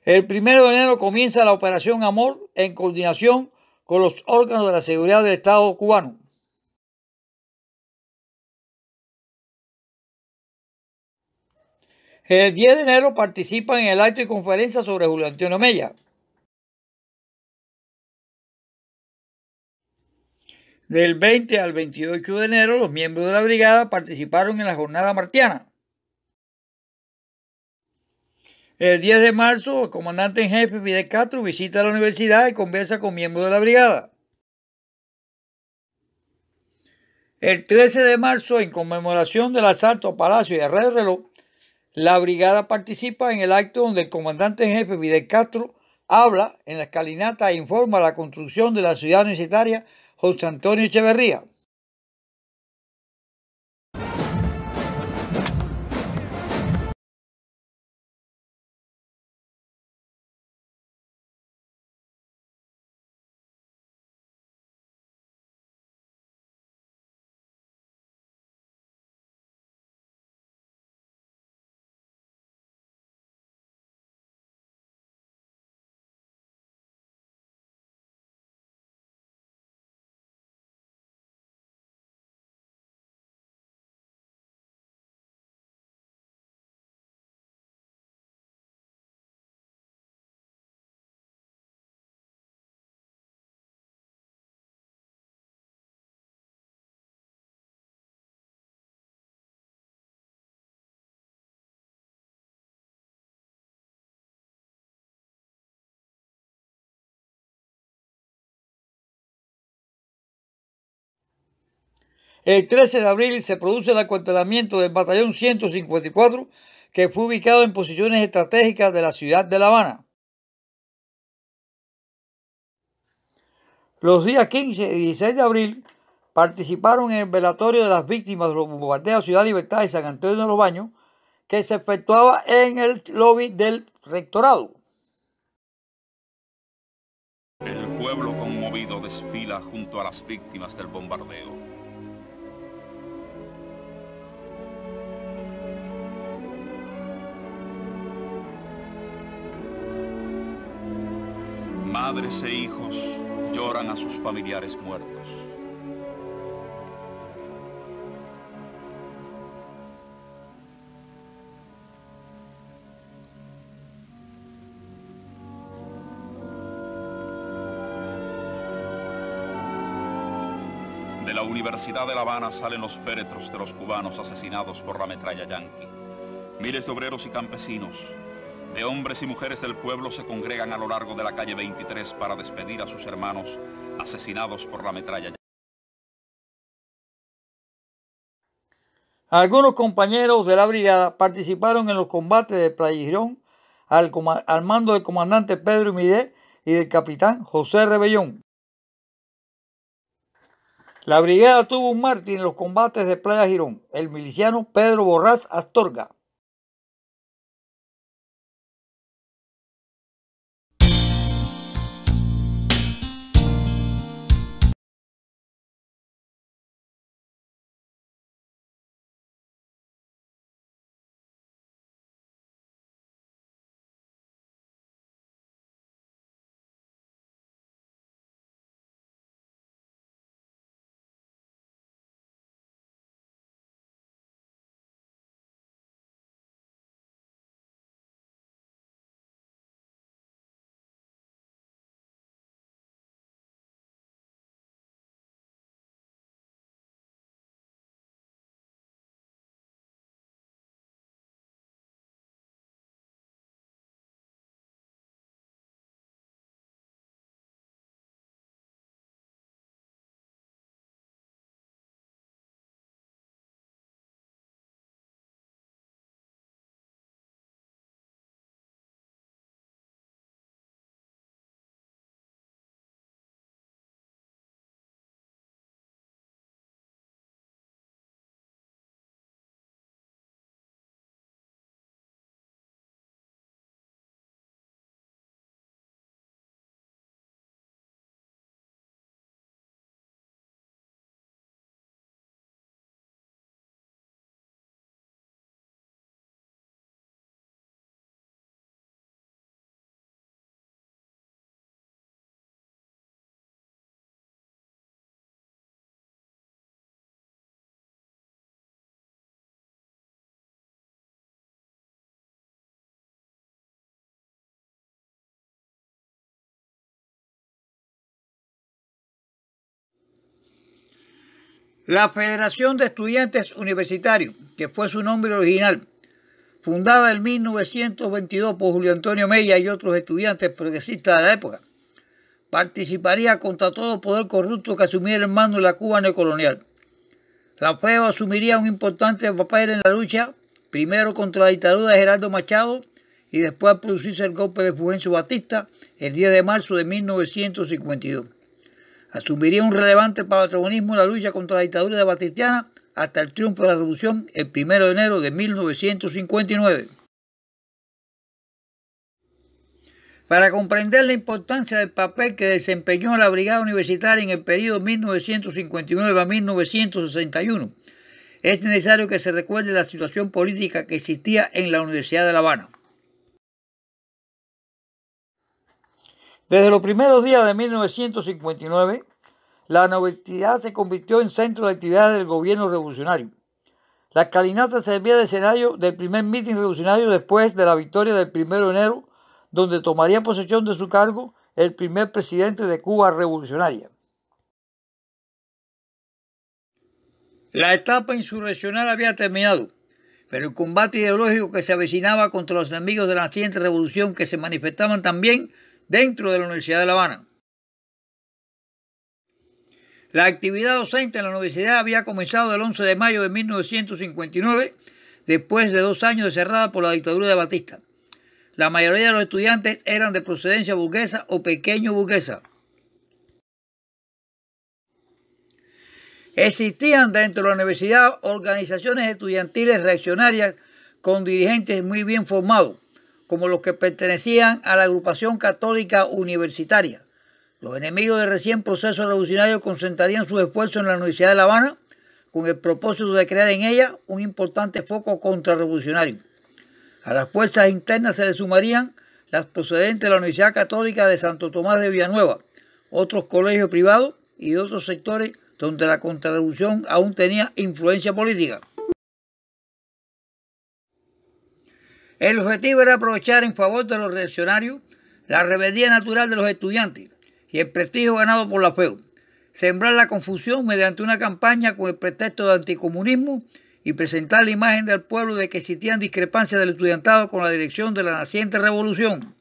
El 1 de enero comienza la Operación Amor en coordinación con los órganos de la seguridad del Estado cubano. El 10 de enero participan en el acto y conferencia sobre Julio Antonio Mella. Del 20 al 28 de enero, los miembros de la brigada participaron en la jornada martiana. El 10 de marzo, el comandante en jefe Fidel Castro visita la universidad y conversa con miembros de la brigada. El 13 de marzo, en conmemoración del asalto a Palacio y a Radio Reloj, la brigada participa en el acto donde el comandante en jefe Fidel Castro habla en la escalinata e informa la construcción de la ciudad universitaria José Antonio Echeverría. El 13 de abril se produce el acuartelamiento del batallón 154, que fue ubicado en posiciones estratégicas de la ciudad de La Habana. Los días 15 y 16 de abril participaron en el velatorio de las víctimas de los bombardeos a Ciudad Libertad y San Antonio de los Baños, que se efectuaba en el lobby del rectorado. El pueblo conmovido desfila junto a las víctimas del bombardeo. Madres e hijos lloran a sus familiares muertos. De la Universidad de La Habana salen los féretros de los cubanos asesinados por la metralla yanqui. Miles de obreros y campesinos, de hombres y mujeres del pueblo se congregan a lo largo de la calle 23 para despedir a sus hermanos asesinados por la metralla yanqui. Algunos compañeros de la brigada participaron en los combates de Playa Girón al mando del comandante Pedro Midé y del capitán José Rebellón. La brigada tuvo un mártir en los combates de Playa Girón, el miliciano Pedro Borrás Astorga. La Federación de Estudiantes Universitarios, que fue su nombre original, fundada en 1922 por Julio Antonio Mella y otros estudiantes progresistas de la época, participaría contra todo poder corrupto que asumiera el mando de la Cuba neocolonial. La FEO asumiría un importante papel en la lucha, primero contra la dictadura de Gerardo Machado y después al producirse el golpe de Fulgencio Batista el 10 de marzo de 1952. Asumiría un relevante protagonismo en la lucha contra la dictadura de Batistiana hasta el triunfo de la revolución el 1 de enero de 1959. Para comprender la importancia del papel que desempeñó la Brigada Universitaria en el periodo 1959 a 1961, es necesario que se recuerde la situación política que existía en la Universidad de La Habana. Desde los primeros días de 1959, la universidad se convirtió en centro de actividades del gobierno revolucionario. La escalinata servía de escenario del primer mitin revolucionario después de la victoria del 1 de enero, donde tomaría posesión de su cargo el primer presidente de Cuba revolucionaria. La etapa insurreccional había terminado, pero el combate ideológico que se avecinaba contra los enemigos de la naciente revolución que se manifestaban también dentro de la Universidad de La Habana. La actividad docente en la universidad había comenzado el 11 de mayo de 1959, después de 2 años de cerrada por la dictadura de Batista. La mayoría de los estudiantes eran de procedencia burguesa o pequeño burguesa. Existían dentro de la universidad organizaciones estudiantiles reaccionarias con dirigentes muy bien formados, como los que pertenecían a la agrupación católica universitaria. Los enemigos del recién proceso revolucionario concentrarían sus esfuerzos en la Universidad de La Habana con el propósito de crear en ella un importante foco contrarrevolucionario. A las fuerzas internas se le sumarían las procedentes de la Universidad Católica de Santo Tomás de Villanueva, otros colegios privados y otros sectores donde la contrarrevolución aún tenía influencia política. El objetivo era aprovechar en favor de los reaccionarios la rebeldía natural de los estudiantes y el prestigio ganado por la FEO, sembrar la confusión mediante una campaña con el pretexto de anticomunismo y presentar la imagen del pueblo de que existían discrepancias del estudiantado con la dirección de la naciente revolución.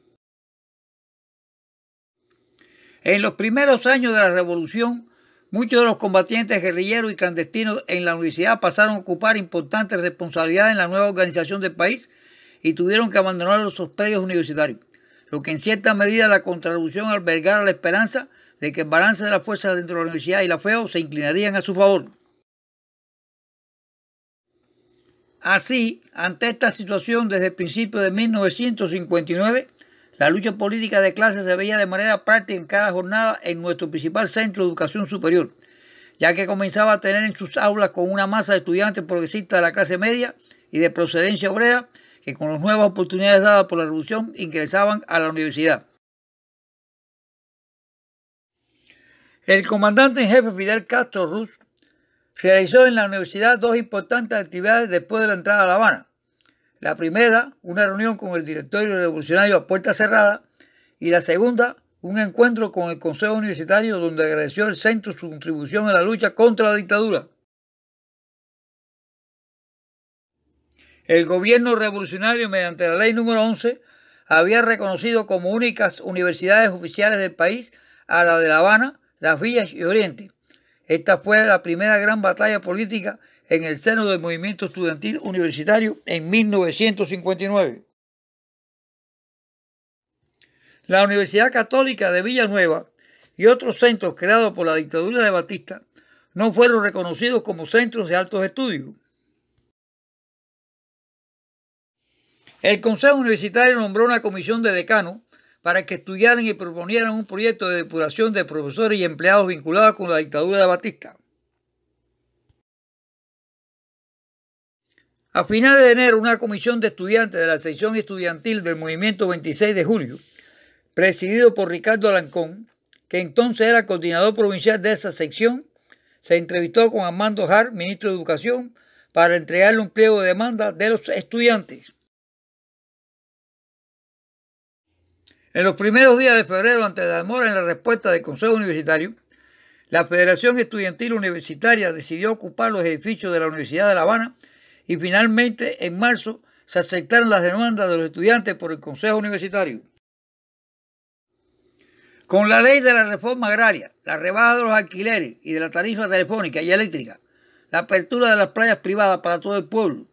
En los primeros años de la revolución, muchos de los combatientes guerrilleros y clandestinos en la universidad pasaron a ocupar importantes responsabilidades en la nueva organización del país y tuvieron que abandonar los predios universitarios, lo que en cierta medida la contrarrevolución albergara la esperanza de que el balance de las fuerzas dentro de la universidad y la FEO se inclinarían a su favor. Así, ante esta situación, desde el principio de 1959, la lucha política de clase se veía de manera práctica en cada jornada en nuestro principal centro de educación superior, ya que comenzaba a tener en sus aulas con una masa de estudiantes progresistas de la clase media y de procedencia obrera que con las nuevas oportunidades dadas por la revolución ingresaban a la universidad. El comandante en jefe Fidel Castro Ruz realizó en la universidad 2 importantes actividades después de la entrada a La Habana. La primera, una reunión con el directorio revolucionario a puerta cerrada, y la segunda, un encuentro con el Consejo Universitario donde agradeció el centro su contribución en la lucha contra la dictadura. El gobierno revolucionario, mediante la ley número 11, había reconocido como únicas universidades oficiales del país a la de La Habana, Las Villas y Oriente. Esta fue la primera gran batalla política en el seno del movimiento estudiantil universitario en 1959. La Universidad Católica de Villanueva y otros centros creados por la dictadura de Batista no fueron reconocidos como centros de altos estudios. El Consejo Universitario nombró una comisión de decanos para que estudiaran y proponieran un proyecto de depuración de profesores y empleados vinculados con la dictadura de Batista. A finales de enero, una comisión de estudiantes de la sección estudiantil del Movimiento 26 de Julio, presidido por Ricardo Alancón, que entonces era coordinador provincial de esa sección, se entrevistó con Armando Hart, ministro de Educación, para entregarle un pliego de demanda de los estudiantes. En los primeros días de febrero, ante la demora en la respuesta del Consejo Universitario, La Federación Estudiantil Universitaria decidió ocupar los edificios de la Universidad de La Habana y finalmente en marzo se aceptaron las demandas de los estudiantes por el Consejo Universitario. Con la ley de la reforma agraria, la rebaja de los alquileres y de la tarifa telefónica y eléctrica, la apertura de las playas privadas para todo el pueblo,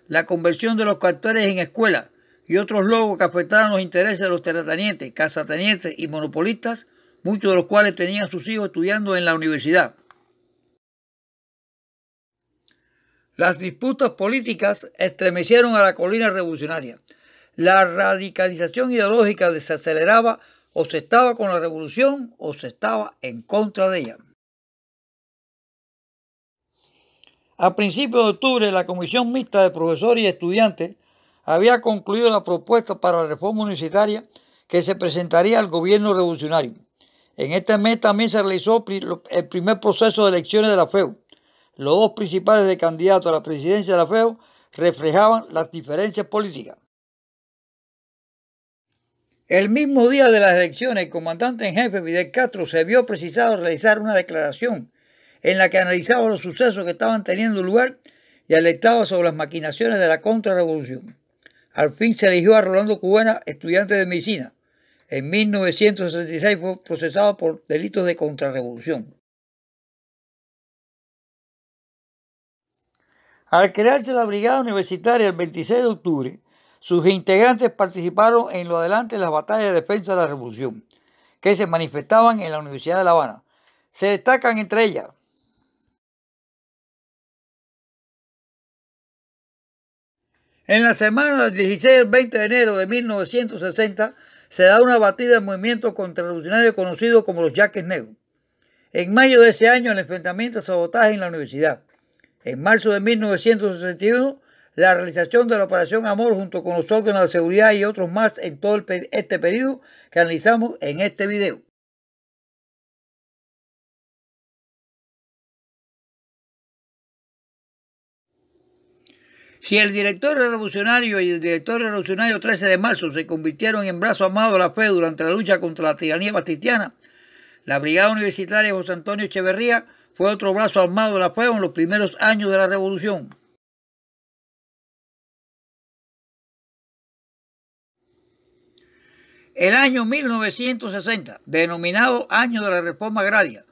la conversión de los carteles en escuelas y otros logros que afectaron los intereses de los terratenientes, casatenientes y monopolistas, muchos de los cuales tenían a sus hijos estudiando en la universidad. Las disputas políticas estremecieron a la colina revolucionaria. La radicalización ideológica se aceleraba, o se estaba con la revolución o se estaba en contra de ella. A principios de octubre, la Comisión Mixta de Profesores y Estudiantes había concluido la propuesta para la reforma universitaria que se presentaría al gobierno revolucionario. En este mes también se realizó el primer proceso de elecciones de la FEU. Los dos principales candidatos a la presidencia de la FEU reflejaban las diferencias políticas. El mismo día de las elecciones, el comandante en jefe Fidel Castro se vio precisado realizar una declaración en la que analizaba los sucesos que estaban teniendo lugar y alertaba sobre las maquinaciones de la contrarrevolución. Al fin se eligió a Rolando Cubena, estudiante de medicina. En 1966 fue procesado por delitos de contrarrevolución. Al crearse la Brigada Universitaria el 26 de octubre, sus integrantes participaron en lo adelante de las batallas de defensa de la revolución, que se manifestaban en la Universidad de La Habana. Se destacan entre ellas: en la semana del 16 al 20 de enero de 1960 se da una batida del movimiento contrarrevolucionario conocido como los Yaques Negros. En mayo de ese año, el enfrentamiento a sabotaje en la universidad. En marzo de 1961, la realización de la Operación Amor junto con los órganos de seguridad y otros más en todo este periodo que analizamos en este video. Si el directorio revolucionario y el directorio revolucionario 13 de marzo se convirtieron en brazo armado de la FEU durante la lucha contra la tiranía bastistiana, la Brigada Universitaria José Antonio Echeverría fue otro brazo armado de la FEU en los primeros años de la revolución. El año 1960, denominado Año de la Reforma Agraria,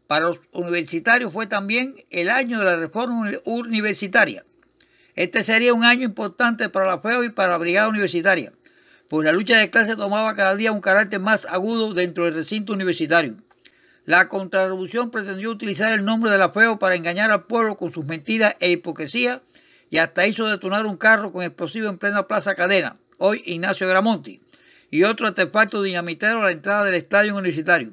para los universitarios fue también el año de la reforma universitaria. Este sería un año importante para la FEU y para la Brigada Universitaria, pues la lucha de clase tomaba cada día un carácter más agudo dentro del recinto universitario. La contrarrevolución pretendió utilizar el nombre de la FEU para engañar al pueblo con sus mentiras e hipocresía y hasta hizo detonar un carro con explosivo en plena Plaza Cadena, hoy Ignacio Gramonti, y otro artefacto dinamitero a la entrada del estadio universitario.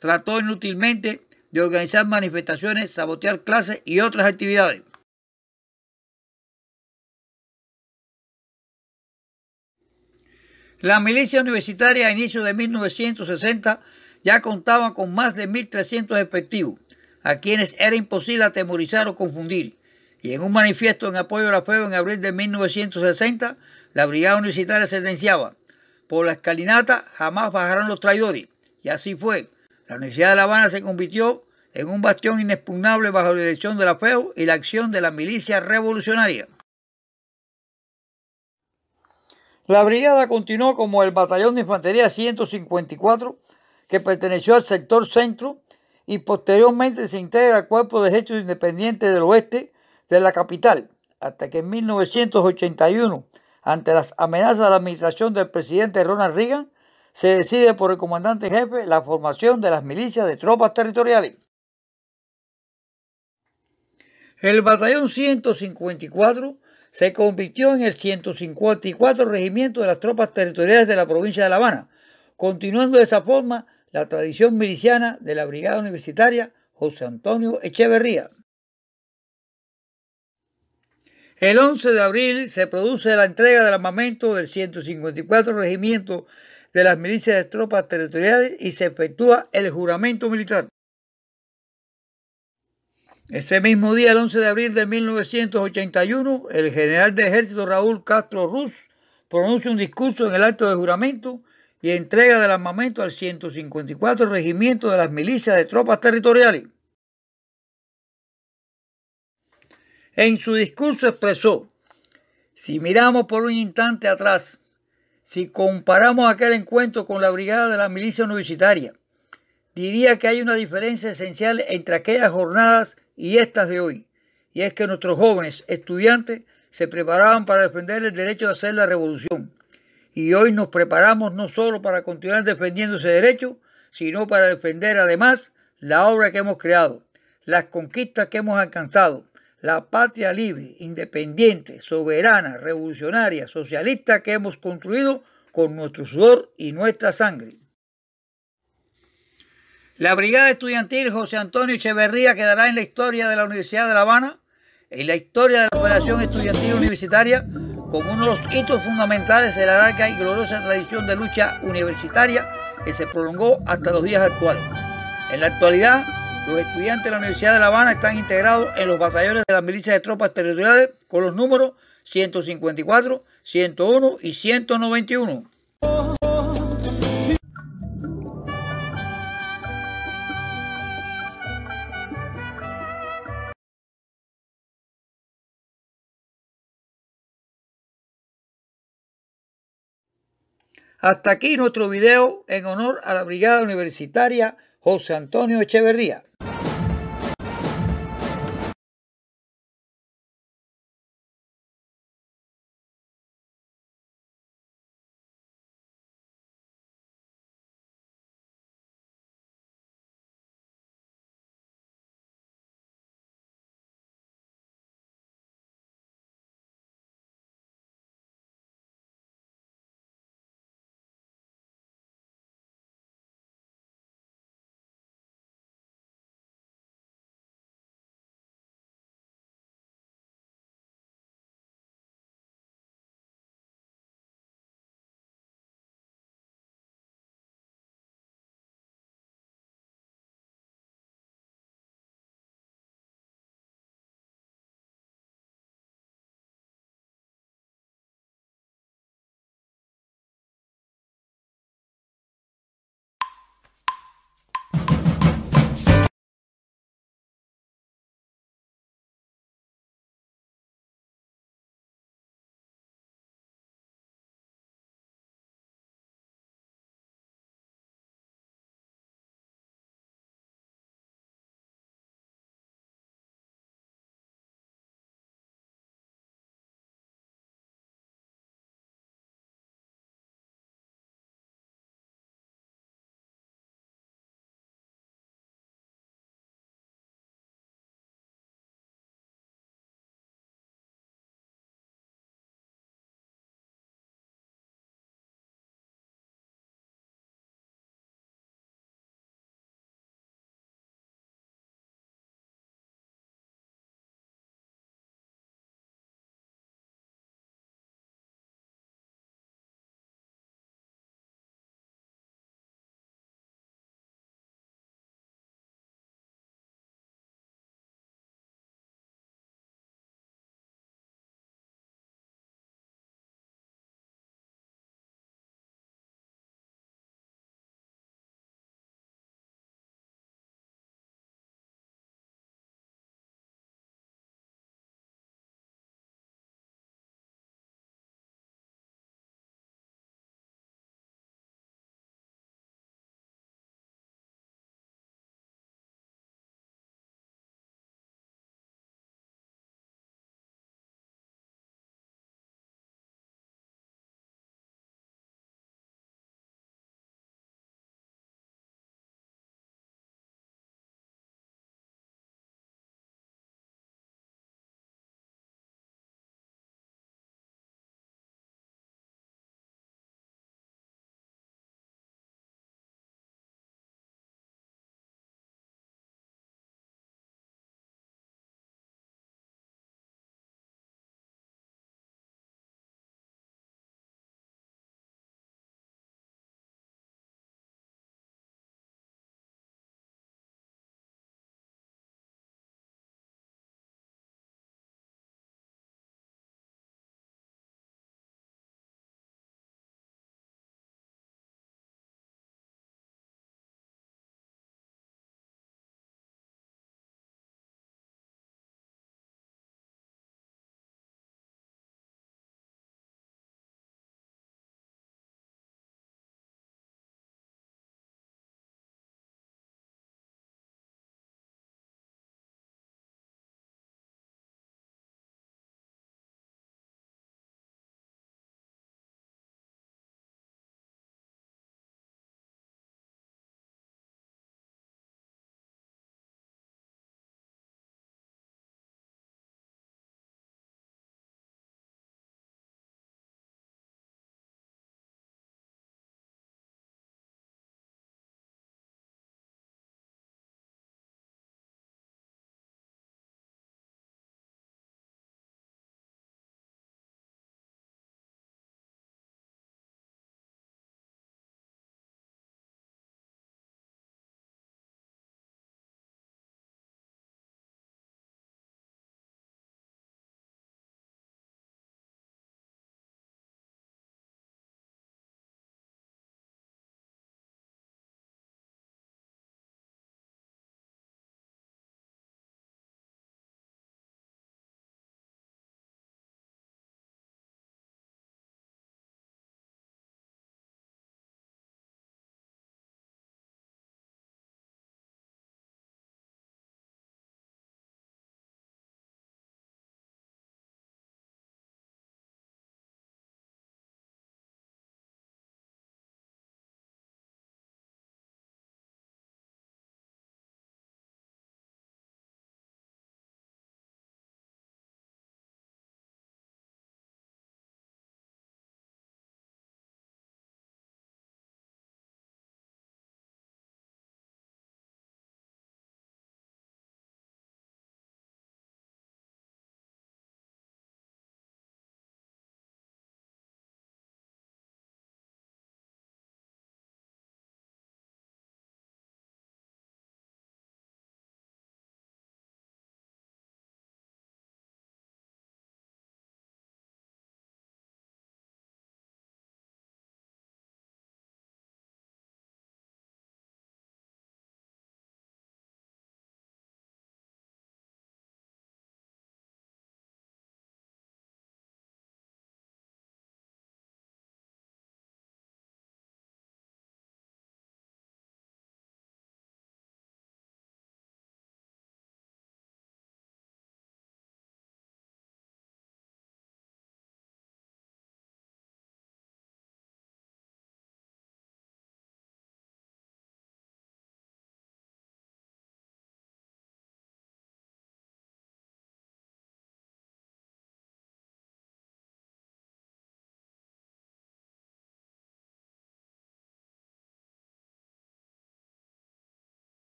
Trató inútilmente de organizar manifestaciones, sabotear clases y otras actividades. La milicia universitaria a inicios de 1960 ya contaba con más de 1.300 efectivos, a quienes era imposible atemorizar o confundir. Y en un manifiesto en apoyo a la FEU en abril de 1960, la Brigada Universitaria sentenciaba: por la escalinata jamás bajarán los traidores. Y así fue. La Universidad de La Habana se convirtió en un bastión inexpugnable bajo la dirección de la FEU y la acción de la milicia revolucionaria. La brigada continuó como el Batallón de Infantería 154, que perteneció al sector centro, y posteriormente se integra al Cuerpo de Ejército Independiente del Oeste de la capital, hasta que en 1981, ante las amenazas de la administración del presidente Ronald Reagan, se decide por el comandante en jefe la formación de las milicias de tropas territoriales. El Batallón 154 se convirtió en el 154 Regimiento de las Tropas Territoriales de la provincia de La Habana, continuando de esa forma la tradición miliciana de la Brigada Universitaria José Antonio Echeverría. El 11 de abril se produce la entrega del armamento del 154 Regimiento de las Milicias de Tropas Territoriales y se efectúa el juramento militar. Ese mismo día, el 11 de abril de 1981, el general de ejército Raúl Castro Ruz pronuncia un discurso en el acto de juramento y entrega del armamento al 154 Regimiento de las Milicias de Tropas Territoriales. En su discurso expresó: si miramos por un instante atrás, si comparamos aquel encuentro con la Brigada de la Milicia Universitaria, diría que hay una diferencia esencial entre aquellas jornadas y estas de hoy, y es que nuestros jóvenes estudiantes se preparaban para defender el derecho de hacer la revolución, y hoy nos preparamos no solo para continuar defendiendo ese derecho, sino para defender además la obra que hemos creado, las conquistas que hemos alcanzado, la patria libre, independiente, soberana, revolucionaria, socialista que hemos construido con nuestro sudor y nuestra sangre. La Brigada Estudiantil José Antonio Echeverría quedará en la historia de la Universidad de La Habana, en la historia de la Federación Estudiantil Universitaria, como uno de los hitos fundamentales de la larga y gloriosa tradición de lucha universitaria que se prolongó hasta los días actuales. En la actualidad, los estudiantes de la Universidad de La Habana están integrados en los batallones de las milicias de tropas territoriales con los números 154, 101 y 191. Hasta aquí nuestro video en honor a la Brigada Universitaria José Antonio Echeverría.